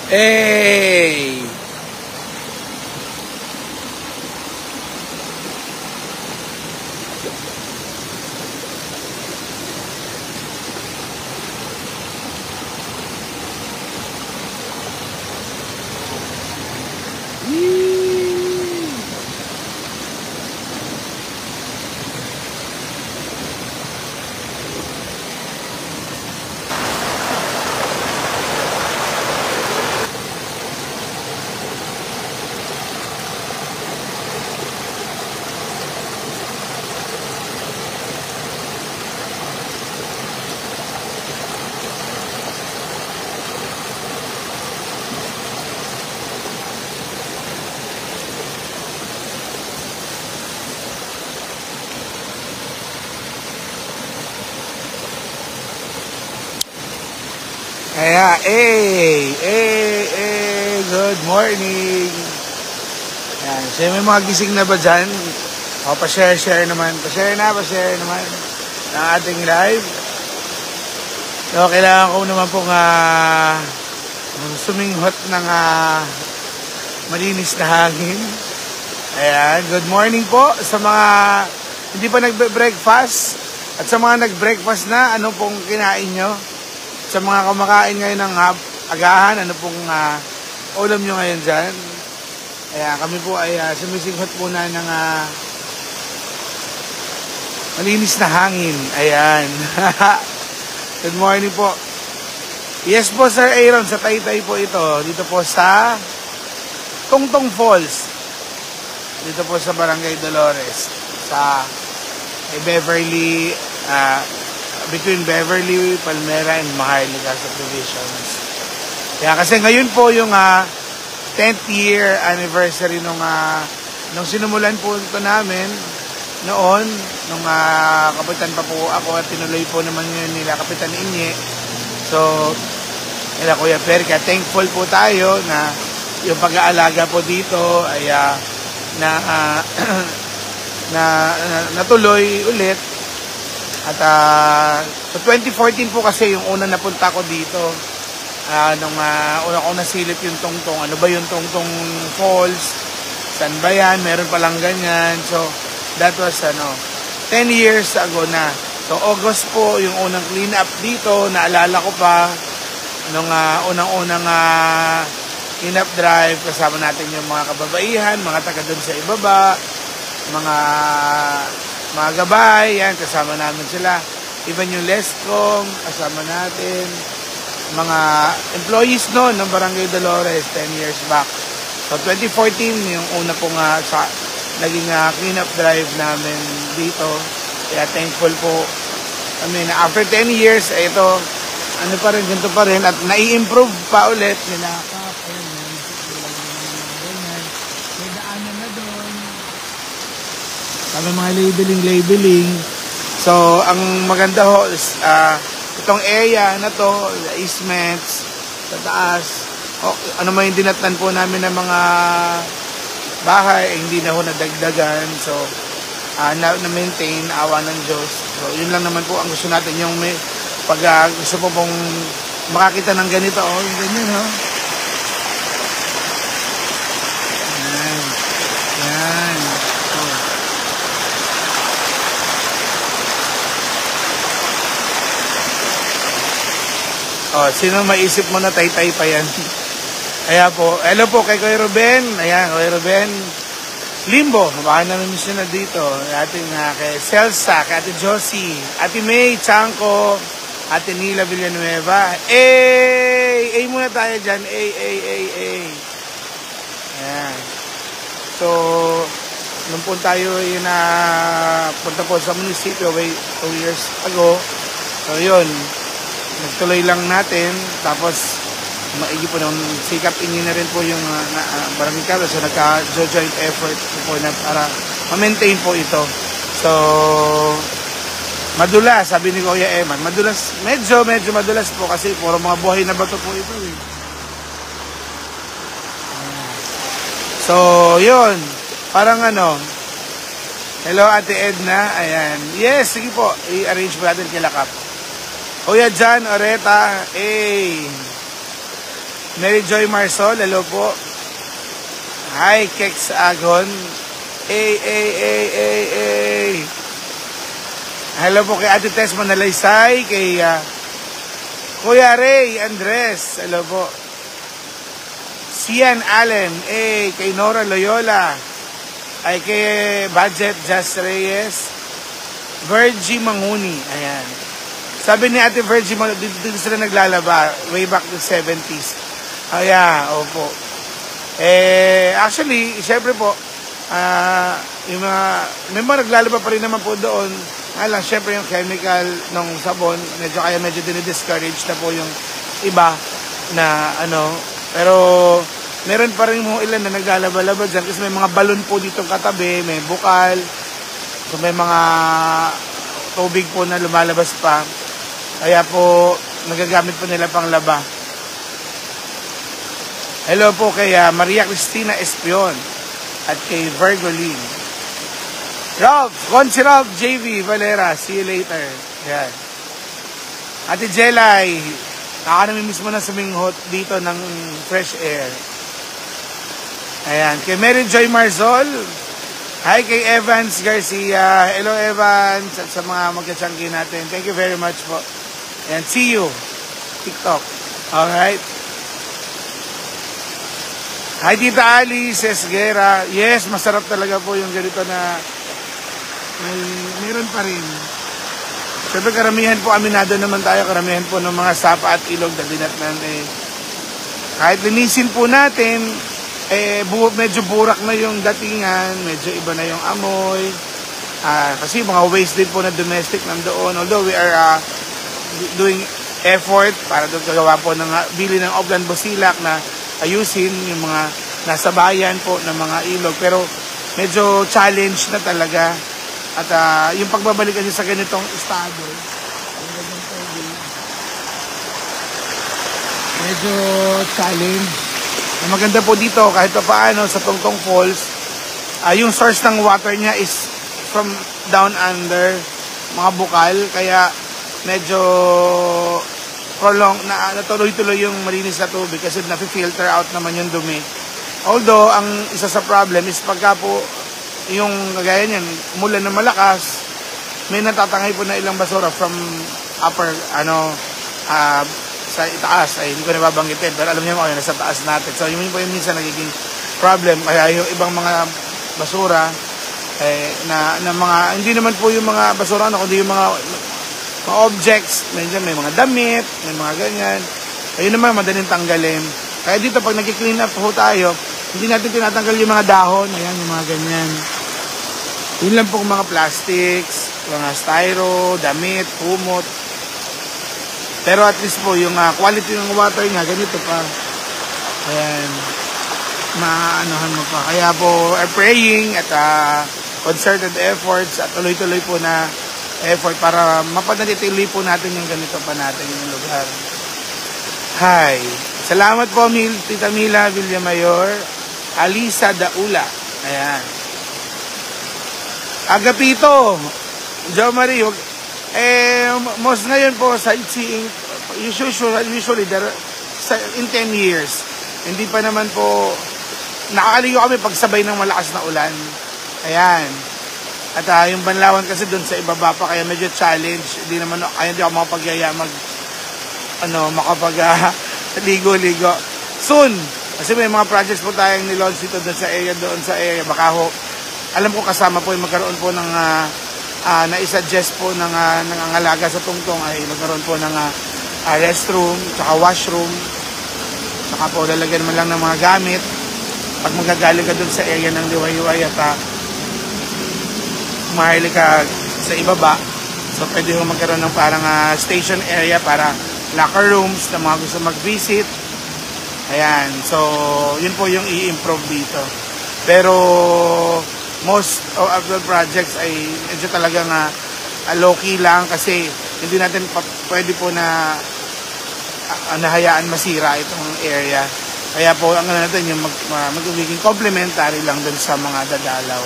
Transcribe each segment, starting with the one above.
Hey! Kaya, good morning. Yan, siya may mga gising na ba dyan? O, pa-share naman. Pa-share naman ng ating live. So, kailangan ko naman pong suminghot ng malinis na hangin. Ayan, good morning po sa mga hindi pa nagbe-breakfast at sa mga nag-breakfast na, ano pong kinain nyo? Sa mga kumakain ngayon ng agahan, ano pong ulam nyo ngayon dyan? Kaya kami po ay sumisinghot muna ng malinis na hangin. Ayan. Good morning po. Yes po, Sir Aaron, sa Taytay po ito. Dito po sa Tungtong Falls. Dito po sa Barangay Dolores. Sa Beverly, between Beverly, Palmera, and Maharlika subdivisions. Kaya kasi ngayon po yung 10th year anniversary nung sinumulan po ito namin noon, nung kapitan pa po ako at tinuloy po naman ngayon nila Kapitan Inye. So, nila Kuya Per, kaya thankful po tayo na yung pag-aalaga po dito ay natuloy ulit. At so 2014 po kasi yung una napunta ko dito. Nung una ko nasilip yung Tungtong. Ano ba yung Tungtong Falls? Saan ba yan? Meron palang ganyan. So that was 10 years ago na. So August po yung unang clean up dito. Naalala ko pa nung unang-unang clean up drive. Kasama natin yung mga kababaihan, mga taga doon sa ibaba, mga gabay, yan, kasama namin sila. Even yung Lescom, kasama natin. Mga employees noon ng Barangay Dolores 10 years back. So 2014, yung una pong naging clean-up drive namin dito. Kaya thankful po. I mean, after 10 years, ito, ano pa rin, ganito pa rin. At nai-improve pa ulit nila. May daanan na doon. Kami mga labeling. So, ang maganda ho is itong area na to, the easements, sa taas, ano man yung dinatnan po namin ng mga bahay, hindi na ho nadagdagan. So, na-maintain, awa ng Diyos. So, yun lang naman po ang gusto natin. Yung pag gusto po pong makakita ng ganito, yung ganyan ha. Yan. Sino maisip mo na Taytay pa yan? Kaya po, hello po kay Kuya Ruben. Ayan, Kuya Ruben Limbo, baka namimiss nyo na dito. Ating kay Celsa, kay Ate Josie, Ate May Chanko, Ate Nila Villanueva. A muna tayo dyan. Ayan. So, nung po tayo punta po sa munisipyo 2 years ago. So, yun. Nagtuloy lang natin, tapos maigi po nung sikap inyo na rin po yung barangay council, so nagka-joint effort po na para ma-maintain po ito. So madulas, sabi ni Kuya Eman, madulas, medyo madulas po kasi puro mga buhay na bato po ito eh. So yun, parang hello Ate Edna, ayan, yes, sige po, i-arrange po natin kila Kap. Kuya Jan Oreta, Mary Joy Marsol, hello po. Hi, Kex Agon. Ay. Hello po kay Ate Tess Manalaysay, kay Kuya Ray Andres, hello po. Sian Allen, kay Nora Loyola, ay kay Budget Just Reyes, Virgie Manguni, ayan. Sabi ni Ate Virgie, dito sila naglalaba, way back to 70s. Ayan, opo. Actually, syempre po, yung may mga naglalaba pa rin naman po doon. Lang, syempre yung chemical ng sabon, medyo dinidiscourage na po yung iba na pero meron pa rin mo ilan na naglalaba-laba dyan kasi may mga balon po dito katabi, may bukal, so may mga tubig po na lumalabas pa. Kaya po, nagagamit po nila pang laba. Hello po kay Maria Cristina Espion at kay Virgolin. Rob, Consi Rob, JV, Valera, see you later. Yan. Ate Jelay, nakanamimiss mo na suminghot dito ng fresh air. Ayan. Kay Mary Joy Marzol. Hi kay Evans Garcia. Hello Evans. At sa mga magkachangki natin. Thank you very much po. Ayan. See you. TikTok. Alright. Hi Tita Alice Esguera. Yes, masarap talaga po yung ganito na meron pa rin. Siyempre karamihan po, aminado naman tayo, karamihan po ng mga sapa at ilog na dinatnan kahit linisin po natin, medyo burak na yung datingan, medyo iba na yung amoy. Kasi mga waste din po na domestic nandoon. Although we are doing effort para doon gagawa po ng bili ng Oblan Busilak na ayusin yung mga nasa bayan po ng mga ilog. Pero medyo challenge na talaga. At yung pagbabalik kasi sa ganitong estado, medyo challenge. Ang maganda po dito, kahit pa paano sa Tongtong Falls, yung source ng water niya is from down under, mga bukal. Kaya medyo prolong, natuloy-tuloy yung malinis na tubig kasi nafi-filter out naman yung dumi. Although, ang isa sa problem is pagka po yung kagaya niyan, mulan na malakas, may natatangay po na ilang basura from upper, sa itaas, ay hindi ko nababanggitin, pero alam niyo mo kayo, nasa taas natin. So, yun po yung minsan nagiging problem. Kaya yung ibang mga basura, na mga, hindi naman po yung mga basura, kundi yung mga objects, may mga damit, may mga ganyan. Ayun naman, madaling tanggalin. Kaya dito, pag nag-clean up po tayo, hindi natin tinatanggal yung mga dahon, ayan, yung mga ganyan. Yun lang po mga plastics, mga styro, damit, kumot. Pero at least po, yung quality ng water nga, ganito pa. Ayan, maanohan mo pa. Kaya po, praying at concerted efforts at tuloy-tuloy po na effort para mapanatili po natin yung ganito pa natin yung lugar. Hi. Salamat po, Tita Mila Villamayor. Alisa Daula. Ayan. Agapito. Jo Marie. Most ngayon po, sightseeing, usually in 10 years. Hindi pa naman po, nakakaligo kami pagsabay ng malakas na ulan. Ayan. At yung Banlawan kasi doon sa ibaba pa, kaya medyo challenge. Hindi ako makapagyaya ligo-ligo. Soon, kasi may mga projects po tayong nilaunch dito doon sa area. Baka ho, alam ko kasama po yung magkaroon po ng na-suggest po ng angalaga sa Tungtong ay magkaroon po ng restroom, tsaka washroom, tsaka po lalagyan man lang ng mga gamit pag magagaling ka doon sa area ng Liwayway at mahali ka sa ibaba. So pwede ho magkaroon ng parang station area para locker rooms na mga gusto mag-visit. Ayan. So, yun po yung i-improve dito. Pero, most of the projects ay medyo talagang low-key lang kasi hindi natin pwede po na nahayaan masira itong area. Kaya po, ang natin yung magiging complementary lang dun sa mga dadalaw.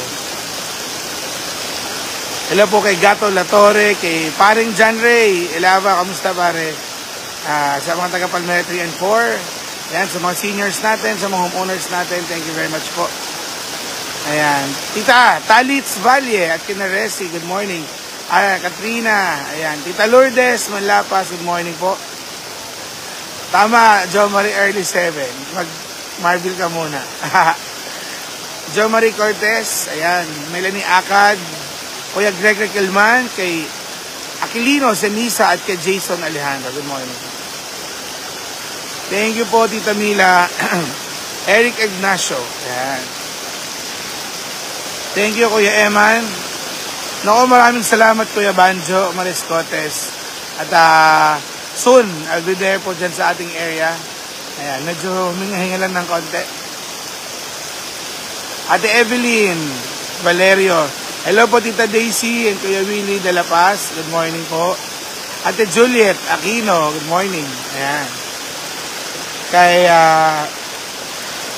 Hello po kay Gato Latore, kay paring John Ray. Elava, kamusta pare? Sa mga taga Palmera 3 and 4. Ayan, sa mga seniors natin, sa mga homeowners natin, thank you very much po. Ayan. Tita Talitz Valle at Kinaresi, good morning. Katrina, ayan. Tita Lourdes Manlapas, good morning po. Tama, Jo Marie early 7. Mag-Marvel ka muna. Jo Marie Cortez, ayan. Melanie Akad, Kuya Greg Kilman, kay Aquilino Senisa at kay Jason Alejandro. Good morning. Thank you po, Tita Mila. Eric Ignacio, ayan. Thank you, Kuya Eman. Naku, maraming salamat, Kuya Banjo Mariscotes. At soon, I'll be there po dyan sa ating area. Ayan, medyo huminga-hinga lang ng konti. Ate Evelyn Valerio. Hello po, Tita Daisy and Kuya Willie de la Paz. Good morning po. Ate Juliet Aquino, good morning. Ayan. Kay,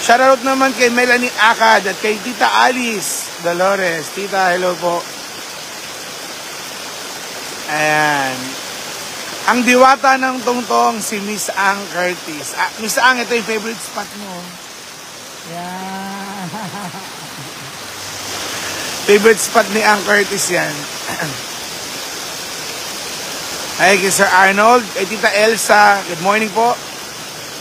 shoutout naman kay Melanie Akad at kay Tita Alice Dolores. Tita, hello po. Ayan. Ang diwata ng tungtong, si Miss Ang Curtis. Miss Ang, ito yung favorite spot mo. Ayan. Favorite spot ni Ang Curtis yan. Ay, kay Sir Arnold. Kay Tita Elsa, good morning po.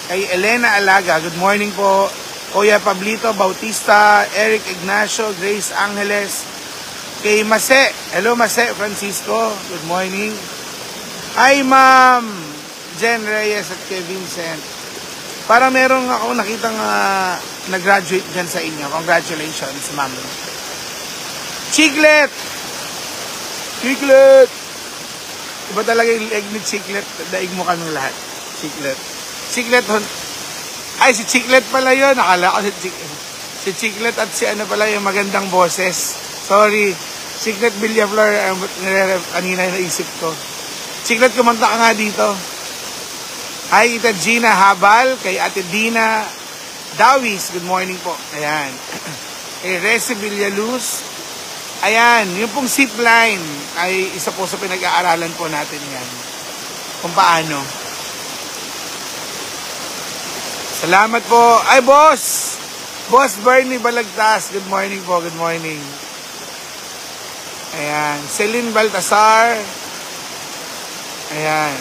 Kay Elena Alaga, good morning po. Kuya Pablito Bautista, Eric Ignacio, Grace Angeles. Kay Mase, hello Mase Francisco, good morning. Hi Ma'am Jen Reyes at kay Vincent. Para merong ako nakitang nag-graduate dyan sa inyo. Congratulations, Ma'am. Chiclet! Chiclet! Iba talaga yung leg ni Chiclet. Daig mo kami lahat. Chiclet. Chiclet, ay si Chiclet pala yun. Nakala ko si Chiclet at si ano pala yung magandang boses. Sorry. Chiclet Villaflor, kanina yung naisip ko. Chiclet, kumanta ka nga dito. Hi, Ita Gina Habal, kay Ate Dina Dawis, good morning po. Ayan. Kay Resi Villaluz. Ayan, yung pong zip line ay isa po sa pinag-aaralan po natin yan. Kung paano. Salamat po. Ay, boss! Boss Bernie Balagtas, good morning po, good morning. Ayan. Celine Baltasar. Ayan.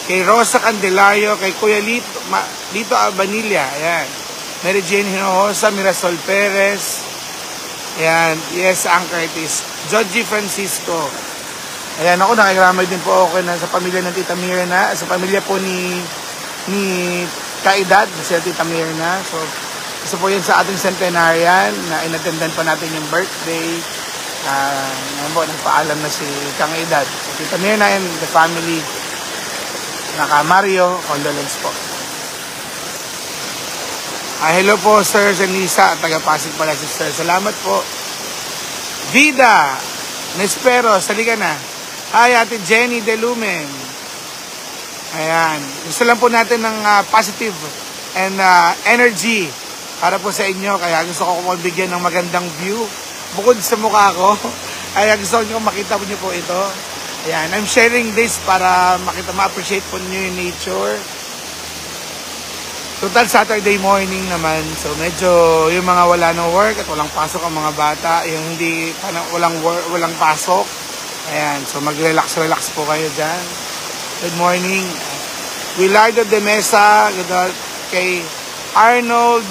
Kay Rosa Candelario, kay Kuya Lito Abanilla. Ayan. Mary Jane Hinojosa, Mirasol Perez. Ayan. Yes, Ang Curtis. Georgie Francisco. Ayan, ako nakikramay din po ako na sa pamilya ng Tita Mirna. Sa pamilya po ni Kaedad, si Tita Mirna. So, isa po yan sa ating centenarian na inattendan pa natin yung birthday. Ngayon po, nagpaalam na si Kang Edad. So, Tita Mirna and the family, naka Mario, condolence po. Hello po, Sir Zenisa, taga-Pasig pala si Sir. Salamat po. Vida Nespero, salika na. Hi, Ate Jenny De Lumen. Ayan. Gusto lang po natin ng positive and energy para po sa inyo. Kaya gusto ko magbigyan ng magandang view. Bukod sa mukha ko, ay gusto nyo makita niyo po ito. Ayan, I'm sharing this para ma-appreciate po niyo yung nature. Total Saturday morning naman, so medyo yung mga wala ng work at walang pasok ang mga bata, yung hindi walang pasok. Ayan, so mag-relax po kayo dyan. Good morning. Willardo de Mesa, kay Arnold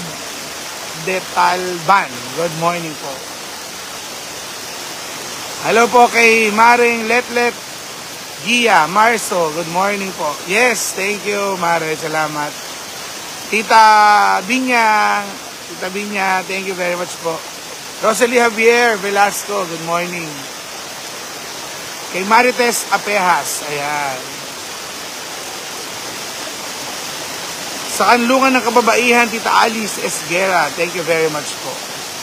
de Talban. Good morning po. Hello po kay Maring Letlet Gia Marso. Good morning po. Yes, thank you, Mare. Salamat. Tita Binya, thank you very much po. Rosalie Javier Velasco, good morning. Kay Marites Apejas, ayan. Sa kanlungan ng kababaihan, Tita Alice Esguera, thank you very much po.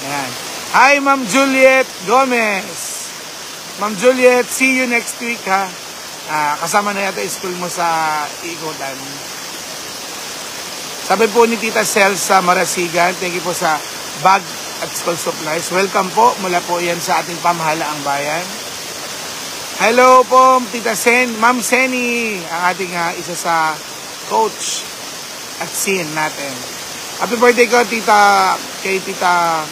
Ayan. Hi, Ma'am Juliet Gomez. Ma'am Juliet, see you next week ha. Kasama na yata school mo sa ikutan. Sabi po ni Tita Celsa Marasigan, thank you po sa bag at school supplies. Welcome po, mula po yan sa ating pamahalaang bayan. Hello po, Tita Sen, Ma'am Seni, ang ating isa sa coach at seen natin. Happy birthday ko, kay Tita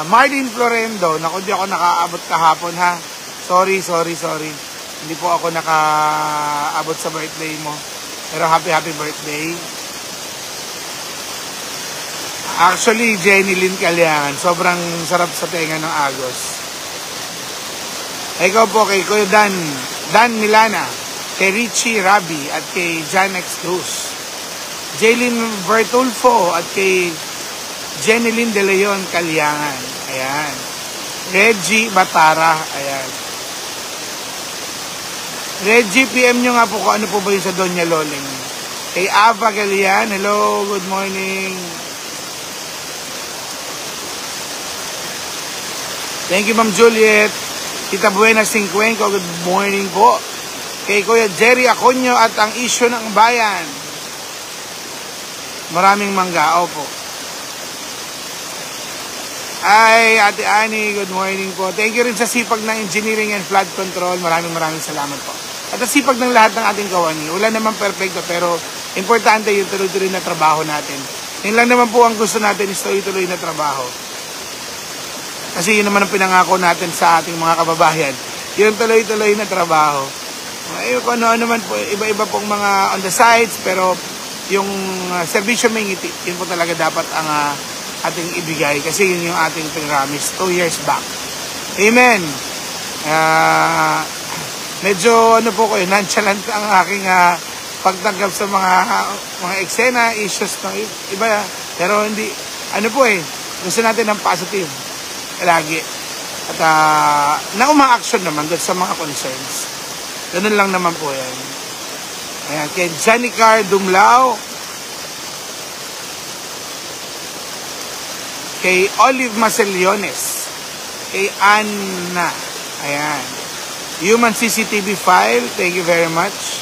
Marlene Florendo. Naku, di ako nakaabot kahapon ha. Sorry. Hindi po ako nakaabot sa birthday mo. Pero happy birthday. Actually, Jenny Lynn Caliangan, sobrang sarap sa tenga ng Agos. Ikaw po kay Kuya Dan Milana, kay Richie Rabi at kay Janex Cruz. Jaylin Bertulfo at kay Jenilyn De Leon Caliangan. Ayan. Reggie Batara. Ayan. Reggie, PM nyo nga po kung ano po ba yung sa Doña Loling. Kay Ava Galian, hello, good morning. Thank you, Ma'am Juliet. Tita Buena Cincuenco, good morning po. Kay Kuya Jerry Aconyo at ang issue ng bayan. Maraming mangga, opo. Ay, Ate Annie, good morning po. Thank you rin sa sipag ng engineering and flood control. Maraming salamat po. At sa sipag ng lahat ng ating kawani. Wala naman perfecto, pero importante yung tuloy-tuloy na trabaho natin. Yun lang naman po ang gusto natin is tuloy-tuloy na trabaho. Kasi yun naman ang pinangako natin sa ating mga kababayan. Yung tuloy-tuloy na trabaho. Kung ano naman po, iba-iba pong mga on the sides, pero yung servisyo may ngiti, yun po talaga dapat ang ating ibigay. Kasi yun yung ating promise 2 years back. Amen! Medyo po ko, nonchalant ang aking pagtanggap sa mga eksena, issues ng iba. Pero hindi, gusto natin ng positive. Lagi. At na umang-action naman doon sa mga concerns. Ganun lang naman po yan. Ayan, kay Janicar Dumlao, kay Olive Maceliones, kay Anna, ayan, Human CCTV file, thank you very much.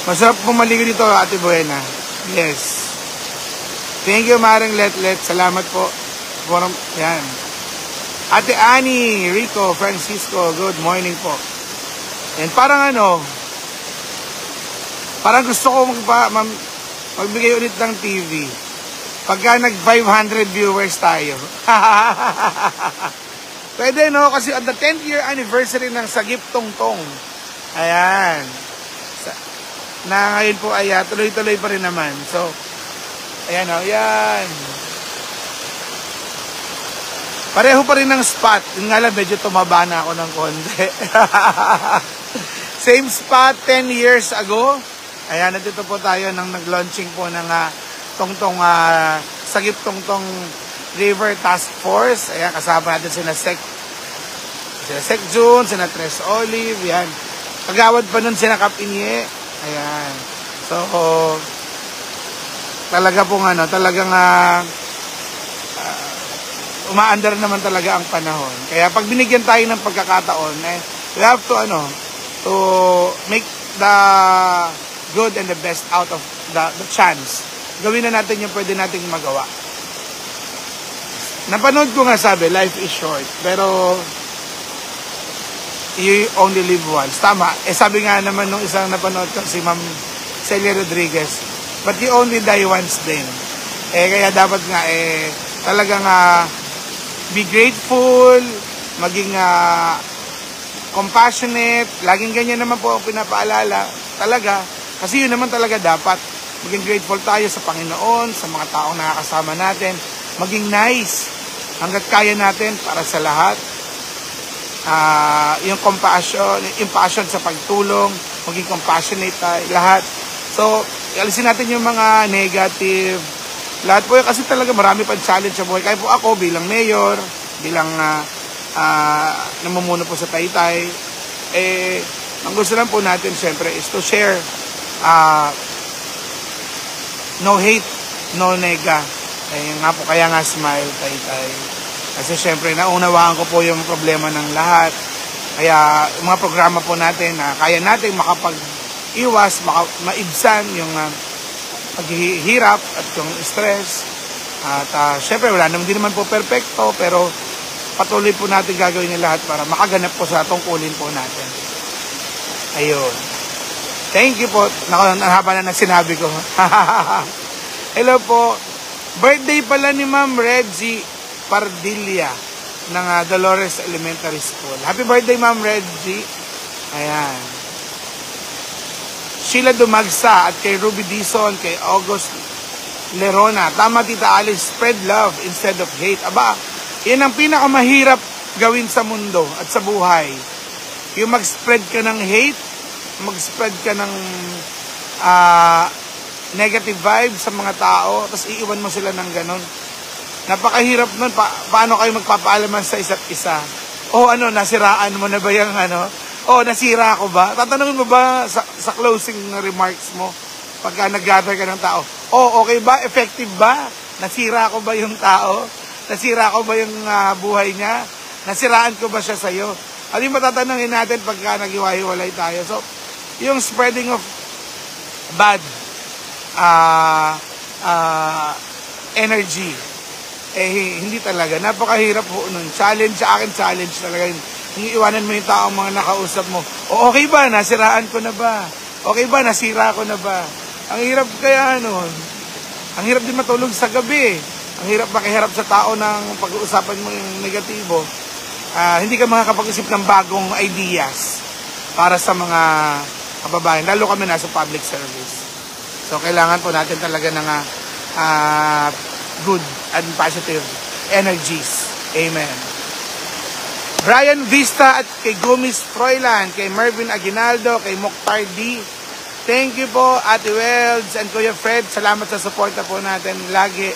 Masarap pumaligo dito, Ate Buena. Yes. Thank you, Maring Letlet, salamat po. Yan. Ate Annie, Rico, Francisco, good morning po. And parang parang gusto ko magbigay ulit ng TV. Pagka nag 500 viewers tayo. Pwede kasi on the 10th year anniversary ng Sagip Tongtong. Ayan. Na ngayon po ay tuloy-tuloy pa rin naman. So, ayan yan. Pareho pa rin ng spot. Yung nga lang, medyo tumaba na ako ng konti. Same spot 10 years ago. Ayan, nandito po tayo nang nag-launching po ng Tongtong Sagip Tongtong River Task Force. Ayan, kasama natin sina Sec June, sina Tres Olive. Ayan. Kagawad pa nun sina Kap Inye. Ayan. So, talaga pong talagang umaandar naman talaga ang panahon. Kaya pag binigyan tayo ng pagkakataon, we have to to make the good and the best out of the chance. Gawin na natin yung pwede nating magawa. Napanood ko nga sabi, life is short, pero you only live once. Tama. Sabi nga naman nung isang napanood ko, si Ma'am Celia Rodriguez, but you only die once din. Kaya dapat nga, talagang be grateful, maging compassionate, laging ganyan naman po ang pinapaalala, talaga, kasi yun naman talaga dapat, maging grateful tayo sa Panginoon, sa mga taong nakakasama natin, maging nice, hanggat kaya natin para sa lahat, yung passion sa pagtulong, maging compassionate tayo, lahat. So, alisin natin yung mga negative, lahat po, kasi talaga marami pang challenge sa buhay. Kaya po ako bilang mayor, bilang namumuno po sa Taytay, ang gusto lang po natin syempre is to share no hate, no nega. Nga po, kaya nga smile, Taytay. Kasi syempre naunawaan ko po yung problema ng lahat. Kaya mga programa po natin na kaya natin makapag-iwas, maibsan yung paghihirap at yung stress. At syempre wala naman din naman po perfecto, pero patuloy po natin gagawin ng lahat para makaganap po sa tungkulin po natin. Ayun. Thank you po. Naku, ang haba na ng sinabi ko. Hello po. Birthday pala ni Ma'am Reggie Pardilla ng Dolores Elementary School. Happy birthday, Ma'am Reggie. Ayan. Sheila Dumagsa at kay Ruby Dizon, kay August Lerona. Tama, Tita Alice, spread love instead of hate. Aba, yan ang pinakamahirap gawin sa mundo at sa buhay. Yung mag-spread ka ng hate, mag-spread ka ng negative vibes sa mga tao, tapos iiwan mo sila ng ganun. Napakahirap nun. Paano kayo magpapaalaman sa isa't isa? Nasiraan mo na ba yung nasira ko ba? Tatanungin mo ba sa closing remarks mo pagka nag-gather ka ng tao? Okay ba? Effective ba? Nasira ko ba yung tao? Nasira ko ba yung buhay niya? Nasiraan ko ba siya sa'yo? Ano yung matatanungin natin pagka nag-iwahiwalay tayo? So, yung spreading of bad energy, hindi talaga. Napakahirap po nun. Challenge sa akin, challenge talaga yun. Yung iwanan mo yung taong mga nakausap mo. Okay ba? Nasiraan ko na ba? Okay ba? Nasira ko na ba? Ang hirap kaya nun. Ang hirap din matulog sa gabi. Ang hirap makiharap sa tao ng pag-uusapan mo yung negatibo. Hindi ka makakapag-isip ng bagong ideas para sa mga kababayan. Lalo kami nasa public service. So, kailangan po natin talaga ng good and positive energies. Amen. Brian Vista at kay Gumis Froilan, kay Mervin Aguinaldo, kay Mokhtar D. Thank you po, Ate Welds and Kuya Fred. Salamat sa suporta po natin lagi.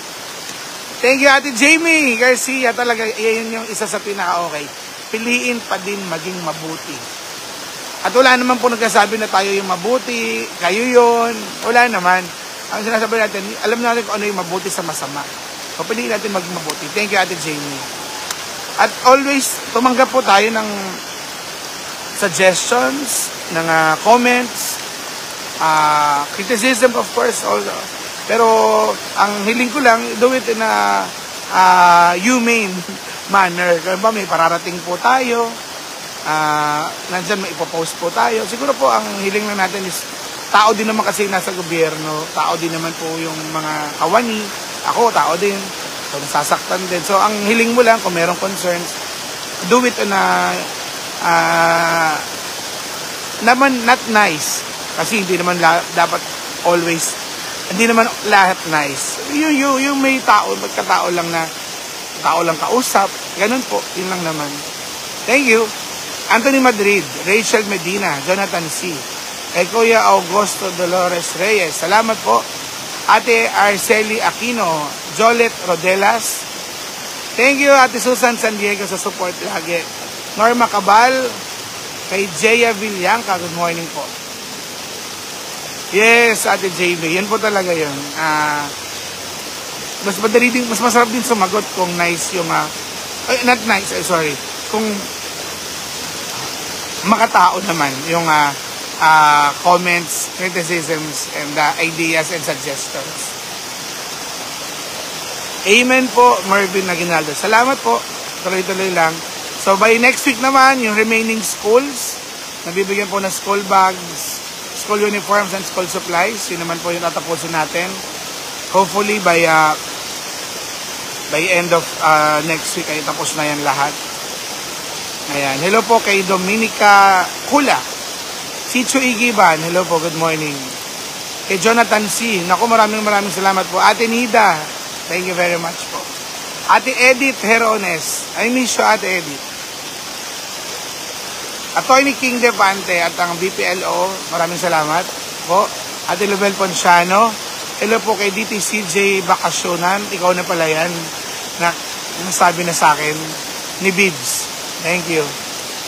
Thank you, Ate Jamie Garcia. Talaga, yan yung isa sa pinaka-okay. Piliin pa din maging mabuti. At wala naman po nagkasabi na tayo yung mabuti, kayo yun. Wala naman. Ang sinasabi natin, alam natin kung ano yung mabuti sa masama. So, piliin natin maging mabuti. Thank you, Ate Jamie. At always, tumanggap po tayo ng suggestions, ng comments, criticism, of course, also. Pero, ang hiling ko lang, do it in a humane manner. Kaya ba, may pararating po tayo, nandyan may ipopost po tayo. Siguro po, ang hiling lang natin is, tao din naman kasi nasa gobyerno, tao din naman po yung mga kawani, ako, tao din, so nasasaktan din. So, ang hiling mo lang, kung merong concerns, do it in a, naman not nice, kasi hindi naman dapat always, hindi naman lahat nice. Yung may tao, magkatao lang na, tao lang kausap, ganun po, yun lang naman. Thank you. Anthony Madrid, Rachel Medina, Jonathan C. Kay Kuya Augusto Dolores Reyes, salamat po. Ate Arceli Aquino, Jolet Rodelas. Thank you, Ate Susan San Diego sa support lagi. Norma Cabal, kay Jeya Villanca, good morning po. Yes, Ate JB, yan po talaga yun. Mas madali din, mas masarap din sumagot kung nice yung, not nice, sorry. Kung makatao naman yung comments, criticisms, and ideas and suggestions. Amen po, Mervin Aguinaldo. Salamat po. Tuloy-tuloy lang. So, by next week naman, yung remaining schools, nabibigyan po ng school bags, school uniforms, and school supplies. Yun naman po yung tatapusin natin. Hopefully, by end of next week, ay tapos na yan lahat. Ayan. Hello po kay Dominica Kula. Chicho Igiban, hello po, good morning. Kay Jonathan C. Naku, maraming salamat po. Ate Nida, thank you very much po. Ate Edith Herones, I miss you, Ate Edith. Attorney King Devante at ang BPLO, maraming salamat po. Ate Lubel Ponciano, hello po kay DTCJ Bakasyonan, ikaw na pala yan, na nasabi na sa akin, ni Bibs. Thank you.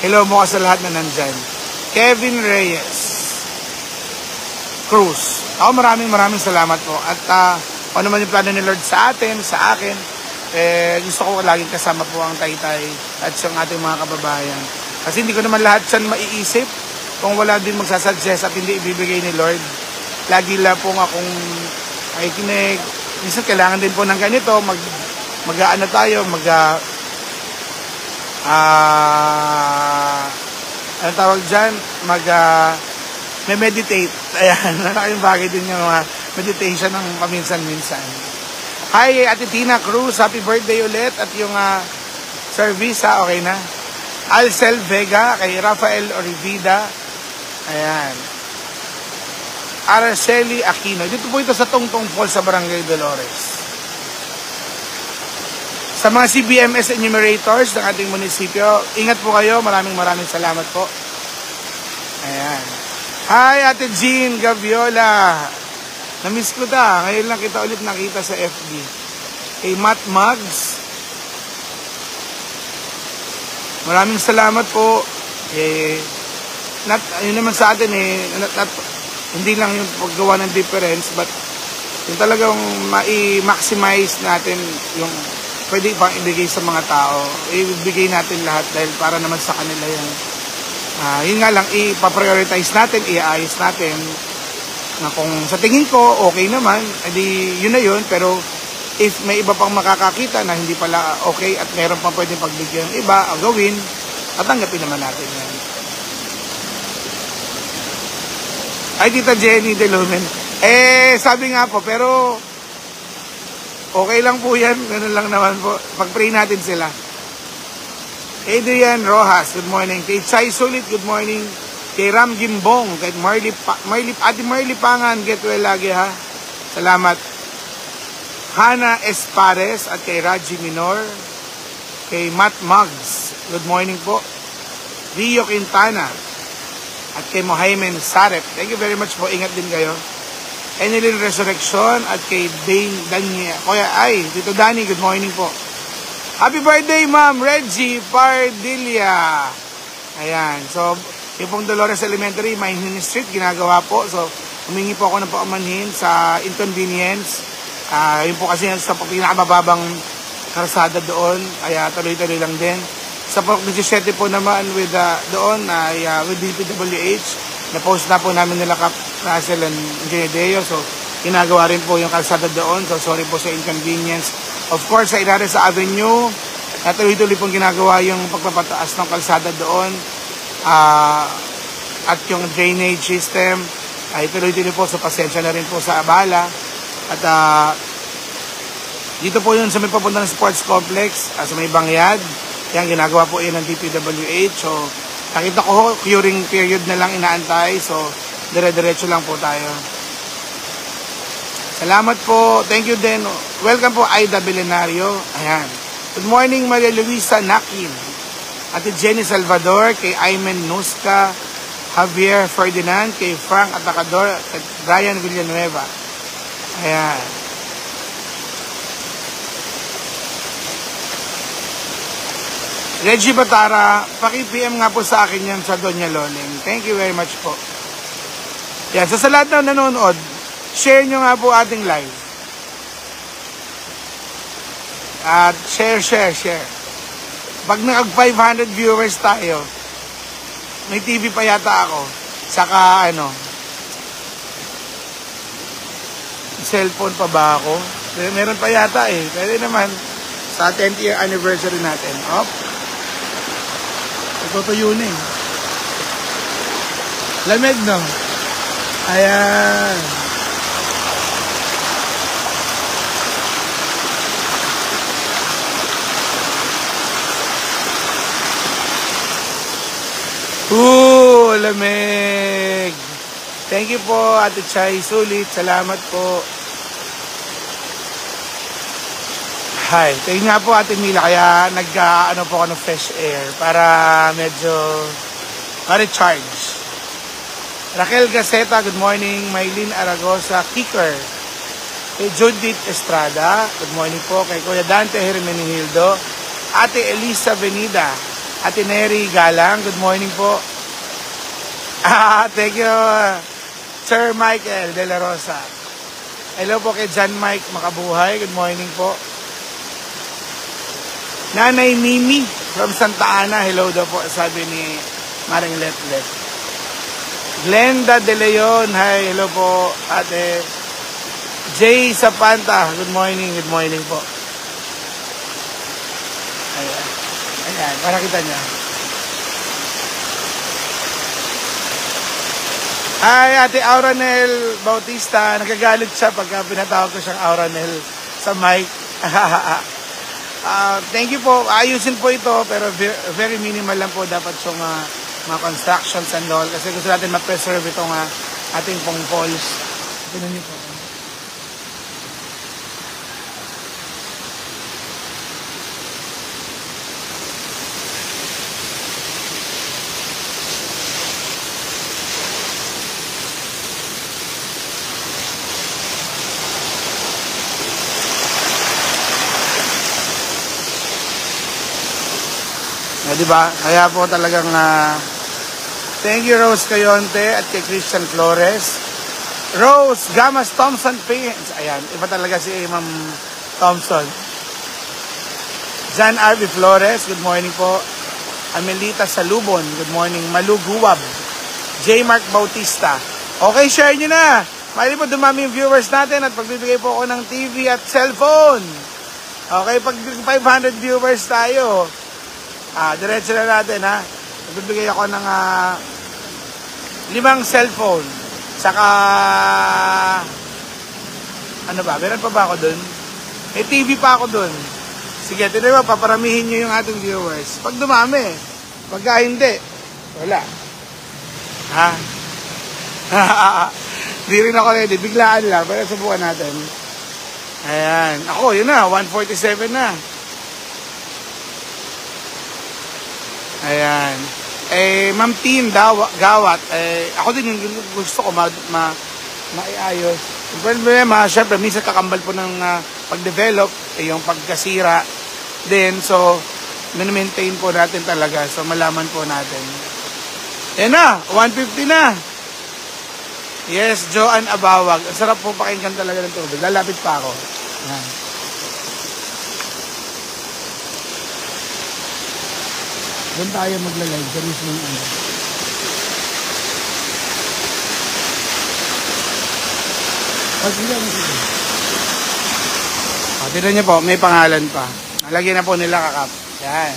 Hello mo ka sa lahat na nandyan. Kevin Reyes Cruz. Ako maraming salamat po. At ano naman yung plano ni Lord sa atin, sa akin, gusto ko laging kasama po ang Taytay at yung ating mga kababayan. Kasi hindi ko naman lahat yan maiisip kung wala din magsasuggest at hindi ibibigay ni Lord. Lagi lang po akong makikinig. Minsan kailangan din po ng ganito, mag-aano tayo, ano tawag dyan? may meditate. Ayan, malaking bagay din yung mga meditation ng paminsan-minsan. Hi, Ate Tina Cruz, happy birthday ulit. At yung service, okay na. Alcel Vega, kay Rafael Orivida. Ayan. Araceli Aquino. Dito po ito sa Tongtong Falls sa Barangay Dolores. Sa mga CBMS enumerators ng ating munisipyo, ingat po kayo. Maraming salamat po. Ayan. Hi, Ate Jean Gaviola. Namiss ko ta. Ngayon lang kita ulit nakita sa FB. Kay Matt Mugs. Maraming salamat po. Yun naman sa atin hindi lang yung paggawa ng difference, but yung talagang ma-maximize natin yung pwede pang ibigay sa mga tao. Ibigay natin lahat dahil para naman sa kanila yung yun nga lang, ipaprioritize natin, iayos natin na kung sa tingin ko okay naman, edi yun na yun. Pero if may iba pang makakakita na hindi pala okay at meron pang pwedeng pagbigyan ng iba o gawin, at tanggapin naman natin yan. Ay, Tita Jenny De Lumen. Sabi nga po, pero okay lang po yan. Ganun lang naman po. Pag-pray natin sila. Adrian Rojas, good morning. Kay Chai Sulit, good morning. Kay Ram Gimbong, kay Ate Marley Pangan, get well lagi ha. Salamat. Hana Espares at kay Raji Minor. Kay Matt Muggs, good morning po. Rio Quintana at kay Mohaimen Sarep. Thank you very much po. Ingat din kayo. Enelin Resurrection at kay Dane Danya. Tito Danny, good morning po. Happy birthday, Ma'am Reggie Pardilla. Ayan. So, yung pong Dolores Elementary, Mahinhin Street, ginagawa po. So, humingi po ako ng paumanhin sa inconvenience. Yun po kasi sa pinakamababang karsada doon. Kaya tuloy-tuloy lang din. Sa Pork 17 po naman with DPWH, na-post na po namin nila Kap Russell and Engineer Deo. So, ginagawa rin po yung kalsada doon. So, sorry po sa inconvenience. Of course, sa Ilares Avenue, tuloy-tuloy pong ginagawa yung pagpapataas ng kalsada doon. At yung drainage system, ay tuloy-tuloy po. So, pasensya na rin po sa abala. At dito po yun sa may papunta ng sports complex, sa may Bangyad. Yan, ginagawa po yun ng DPWH. So, nakita ko, curing period na lang inaantay. So, dire-diretso lang po tayo. Salamat po. Thank you din. Welcome po, Aida Belenario. Ayan. Good morning, Maria Luisa Nakin. Ate Jenny Salvador, kay Aymen Nuska, Javier Ferdinand, kay Frank Atacador, at Brian Villanueva. Ayan. Reggie Batara, paki-PM nga po sa akin yan sa Doña Loling. Thank you very much po. Yan, sa lahat na nanonood, share nyo nga po ating live. At share. Pag nag-500 viewers tayo, may TV pa yata ako. Saka cellphone pa ba ako? Meron pa yata eh. Pwede naman sa 10th year anniversary natin. Tutuyo na eh. Lamig, no? Ayan. Lamig. Thank you po, Ate Chay Sulit. Salamat po. Hi. Thank nga po, Ate Mila. Kaya po ako ng fresh air para medyo ma-recharge. Raquel Gaceta, good morning. Maylin Aragosa, Kicker. Kay Judith Estrada, good morning po. Kay Kuya Dante Hermenihildo. Ate Elisa Benida. Ate Neri Galang, good morning po. Thank you, Sir Michael De La Rosa. Hello po kay John Mike Makabuhay, good morning po. Nanay Mimi from Santa Ana, hello daw po, sabi ni Maring Letlet. Glenda De Leon, hi, hello po. Ate Jay Sapanta, good morning po. Ayan, para kita niya. Hi, Ate Auranel Bautista. Nagagalit siya pagka pinatawag ko siyang Auranel sa mic. Thank you po. Ayusin po ito, pero very minimal lang po dapat yung mga constructions and all. Kasi gusto natin ma-preserve itong ating pong falls. Tignan niyo po. Diba? Kaya po talagang thank you Rose Cayonte at kay Christian Flores. Rose Gamas Thompson Paints. Ayan, iba talaga si Ma'am Thompson. Jan R.B. Flores, good morning po. Amelita Salubon, good morning. Malu Guwab. J. Mark Bautista. Okay, share nyo na. Mali po dumami yung viewers natin at pagbibigay po ako ng TV at cellphone. Okay, pag 500 viewers tayo, diretso na natin ha. Nagbibigay ako ng 5 cellphone. Saka ano ba? Meron pa ba ako dun? May TV pa ako dun. Sige, tinan mo, paparamihin nyo yung ating viewers. Pag dumami. Pagka hindi, wala. Ha? Di rin ako ready. Biglaan lang. Pero subukan natin. Ayan. Ako, yun na. 147 na. Ayan. Ma'am Tin Gawat, ako din yung gusto ko maiayos. Yung problema, syempre, minsan kakambal po ng pag-develop, yung pagkasira din. So, min-maintain po natin talaga. So, malaman po natin. Ayan na, 150 na. Yes, Joanne Abawag. Ang sarap po pakinggan talaga ng tubig. Lalapit pa ako. Ayan. Doon tayo magla-live. There is one ano. Tignan niyo po, may pangalan pa. Lagyan na po nila kakap. Yan.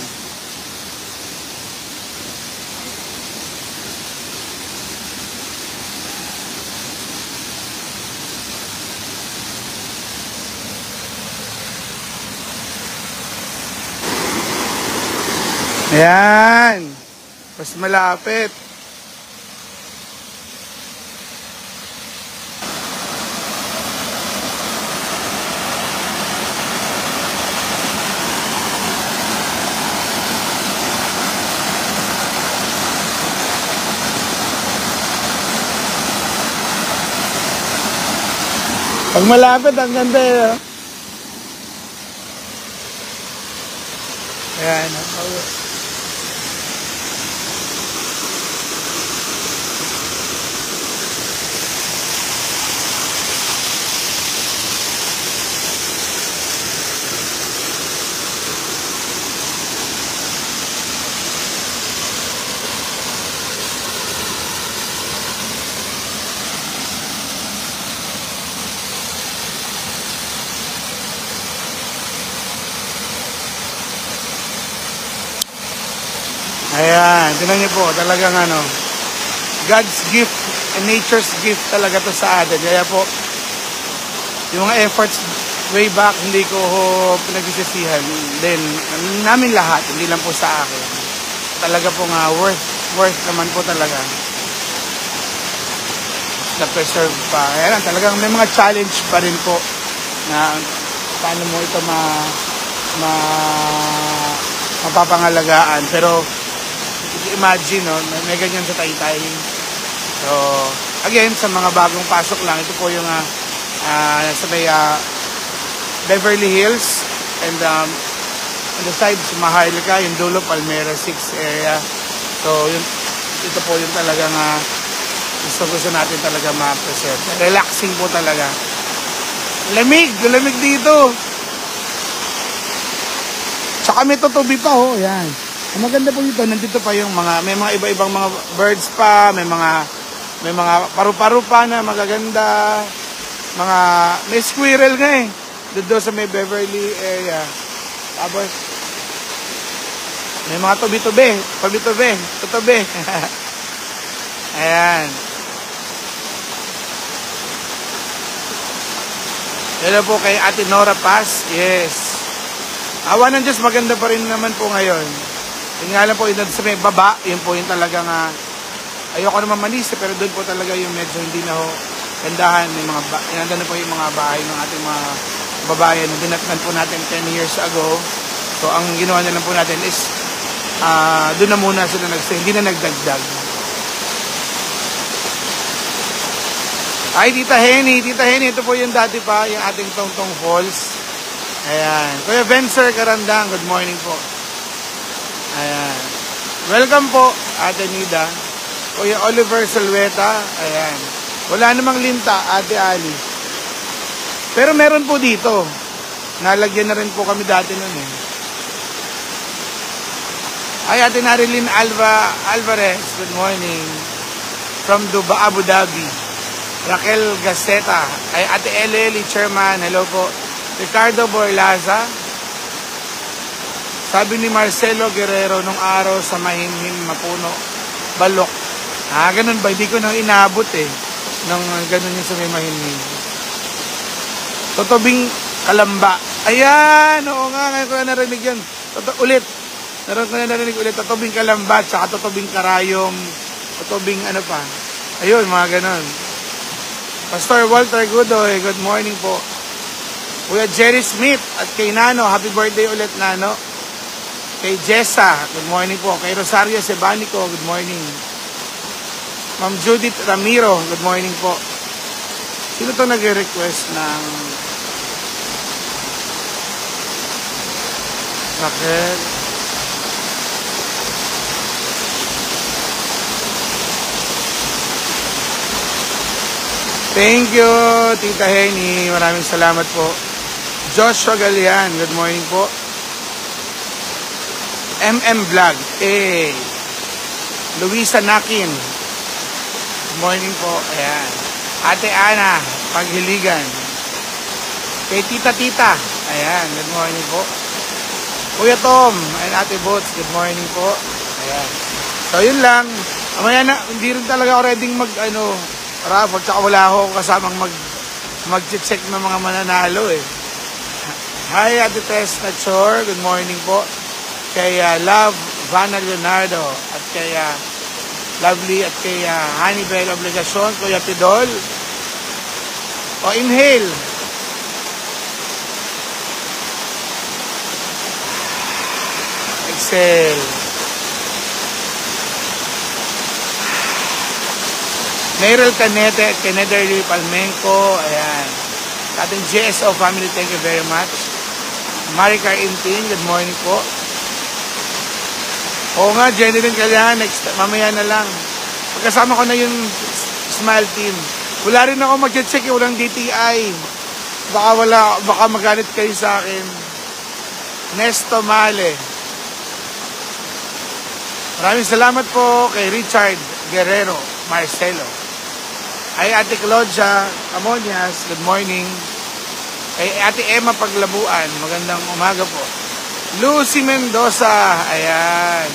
Ayan. Mas malapit. Pag malapit, ang ganda yun. Ayan. Ayan, tingnan niyo po, talagang ano, God's gift and nature's gift talaga to sa atin. Kaya po, yung mga efforts way back, hindi ko pinagsisisihan. Then, namin lahat, hindi lang po sa akin. Talaga po nga, worth naman po talaga. Na-preserve pa. Ayan, talagang may mga challenge pa rin po na paano mo ito mapapangalagaan. Pero, imagine, no, may ganyan sa Taytay. So, again, sa mga bagong pasok lang, ito po yung sa may Beverly Hills and on the side, sa Maharlika, yung Dulo, Palmera 6 area. So, ito po yung talagang gusto natin talaga ma-preserve. Relaxing po talaga. Lamig dito. Tsaka may tutubi pa, oh, yan. Ang maganda po dito, nandito pa yung may mga iba-ibang mga birds pa, may mga paru-paru pa na magaganda, may squirrel nga eh, doon sa may Beverly area. Tapos, may mga tubi-tubi. Ayan. Hello po kay Ate Nora Paz. Yes. Awa ng Diyos, maganda pa rin naman po ngayon. Yung nga lang po, yung sa may baba, yun po yung talagang, ayoko naman manisi, pero doon po talaga yung medyo hindi na ho gandahan. Nandun na po yung mga bahay ng ating mga babayan na dinatnan po natin 10 years ago. So, ang ginawa na lang po natin is, doon na muna sila nagstay, hindi na nagdagdag. Ay, Tita Henny, ito po yung dati pa, yung ating Tongtong Falls. Ayan. Kuya Vencer Karandang, good morning po. Ayan. Welcome po, Ate Nida. Kuya Oliver Salweta, ayan. Wala namang linta, Ate Ali. Pero meron po dito. Nalagyan na rin po kami dati nun eh. Ay, Ate Narilyn Alvarez, good morning. From Dubai, Abu Dhabi. Raquel Gaceta. Ay, Ate Eleli, Chairman, hello po. Ricardo Borlaza. Sabi ni Marcelo Guerrero nung araw sa Mahimhim Mapuno, Balok. Ganun ba? Hindi ko nang inabot eh. Nung ganun yung sa may Mahimhim. Totobing Kalamba. Ayan! Oo nga, ngayon ko na narinig yan. Ulit. Naroon ko na narinig ulit. Totobing Kalamba, tsaka Totobing Karayom. Totobing ano pa. Ayun, mga ganun. Pastor Walter Godoy, good morning po. Kuya Jerry Smith at kay Nano, happy birthday ulit Nano. Kay Jessa, good morning po. Kay Rosario Sebanico, good morning. Ma'am Judith Ramiro, good morning po. Sino to nag-request ng Raquel? Thank you, Tita Henny. Maraming salamat po. Joshua Galian, good morning po. MM Vlog, Luisa Nakin, good morning po. Ayan. Ate Ana, Paghiligan. Kay Tita, ayan, good morning po. Kuya Tom and Ate Bots, good morning po. Ayan. So, yun lang. Amaya na, hindi rin talaga ako ready raffle, tsaka wala ako kasamang mag-check ng mga mananalo eh. Hi, Ate Tess Nachor, good morning po. Kay Love Vanna Leonardo at kay Lovely at kay Honeybell Obligacion, Kuya Pidol. Inhale. Exhale. Meryl Canete at Kennedy Palmenco. Ayan. Ating GSO family, thank you very much. Maricar Intin, good morning po. Oo nga, Jeneline Kalian, mamaya na lang. Pagkasama ko na yung Smile Team. Wala rin ako mag-check, walang DTI. Baka magalit kayo sa akin. Nesto Male. Maraming salamat po kay Richard Guerrero Marcelo. Ay Ate Claudia Amonias, good morning. Kay Ate Emma Paglabuan, magandang umaga po. Lucy Mendoza, ayan.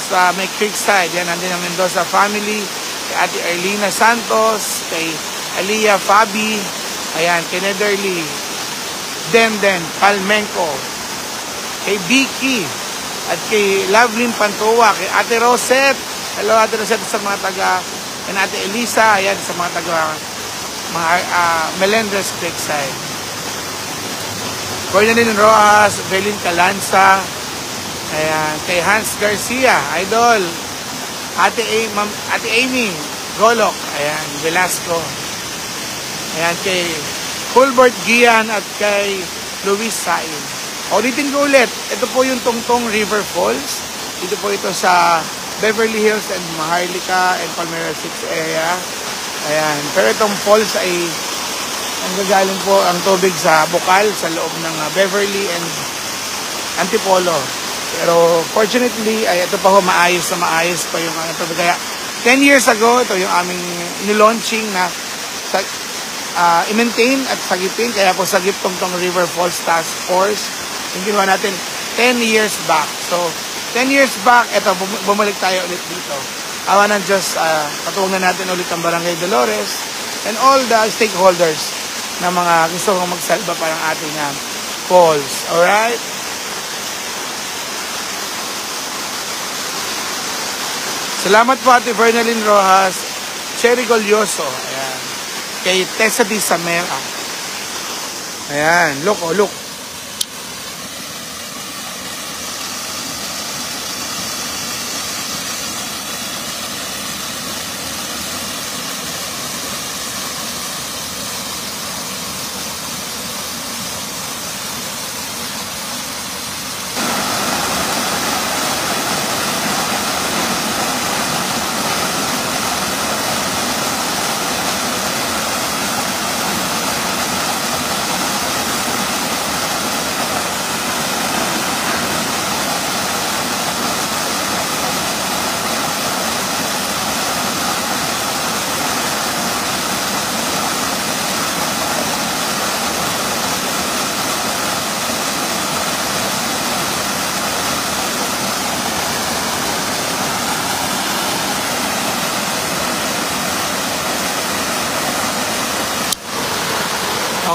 Sa may Creekside, yan, nandun ang Mendoza family. Kay Ate Erlina Santos, kay Aliyah Fabi, ayan, kay Nederly Denden Palmenco, kay Vicky, at kay Lovelyn Pantua, kay Ate Rosette. Hello Ate Rosette sa mga taga, and Ate Elisa, ayan, sa mga taga Melendres Creekside. Cornelin Rojas, Belin Calanza, ayan, kay Hans Garcia, Idol, Ate Amy Golok, ayan, Velasco, ayan, kay Hulbert Gian at kay Luis Sain. Ulitin ko ulit, ito po yung Tongtong River Falls. Dito po ito sa Beverly Hills and Maharlika and Palmera 6 area. Ayan. Pero itong falls ay ang gagaling po ang tubig sa Bukal sa loob ng Beverly and Antipolo. Pero fortunately ay ito pa ho maayos pa yung tubig. Kaya 10 years ago ito yung aming nilaunching na i-maintain at sagipin. Kaya po Sagip Tongtong River Falls Task Force yung ginawa natin 10 years back. So 10 years back, eto, bumalik tayo ulit dito. Awa ng Diyos, patuwag na natin ulit ang Barangay Dolores and all the stakeholders ng mga gusto kong magsalba parang ating falls. Alright? Salamat po Ate Fernalyn Rojas, Cherry Golyoso, ayan. Kay Tessa Di Samera. Ayan, look, oh, look.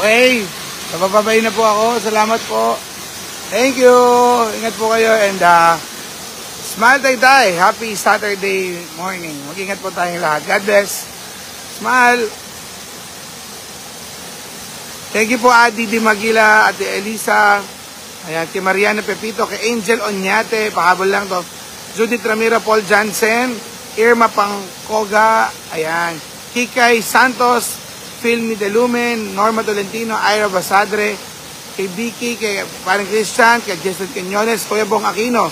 Okay, napapabay na po ako. Salamat po. Thank you. Ingat po kayo and smile tay-tay. Happy Saturday morning. Mag-ingat po tayong lahat. God bless. Smile. Thank you po Adi Di Magila, Ate Elisa, ayan, kay Mariana Pepito, kay Angel Onyate, pahabol lang to. Judith Ramiro, Paul Jansen, Irma Pangkoga, ayan, Kikay Santos, Philmy De Lumen, Norma Tolentino, Ira Basadre, kay Vicky, kay Parang Christian, kay Jason Quinones, Kuya Bong Aquino,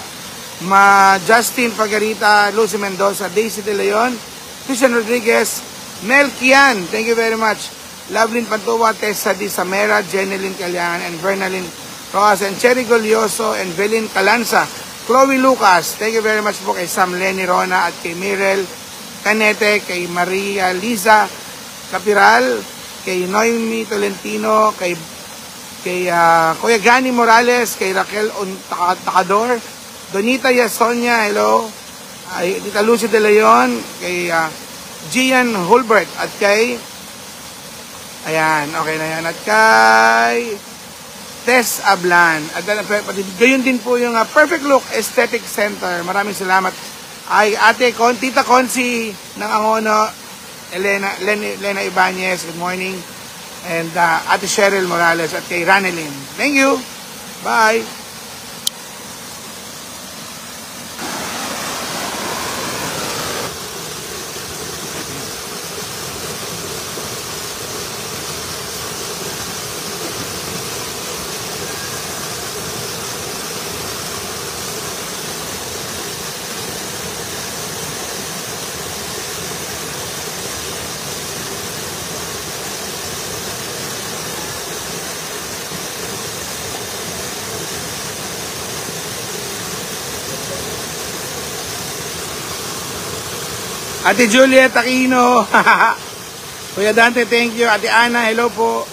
Justin Pagarita, Lucy Mendoza, Daisy De Leon, Christian Rodriguez, Mel Kian, thank you very much. Lovelyn Pantuwa, Tessa Di Samera, Jeneline Calyan, and Bernalyn Rojas, and Cherry Golyoso, and Velin Calanza, Chloe Lucas, thank you very much po kay Sam Lenny Rona, at kay Mirel Canete, kay Maria Liza Capiral, kay Noemi Tolentino, kay Kuya Gani Morales, kay Raquel Takador, Donita Yasonia, hello, Tita Lucy De Leon, kay Gian Hulbert, at kay ayan, okay na yan, at kay Tess Ablan, at gayon din po yung Perfect Look Aesthetic Center. Maraming salamat ay Tita Consi ng Angono, Lena Ibanez, good morning. And Ate Cheryl Morales at kay Ranelyn. Thank you. Bye. Ate Juliet Aquino. Kuya Dante, thank you. Ate Ana, hello po.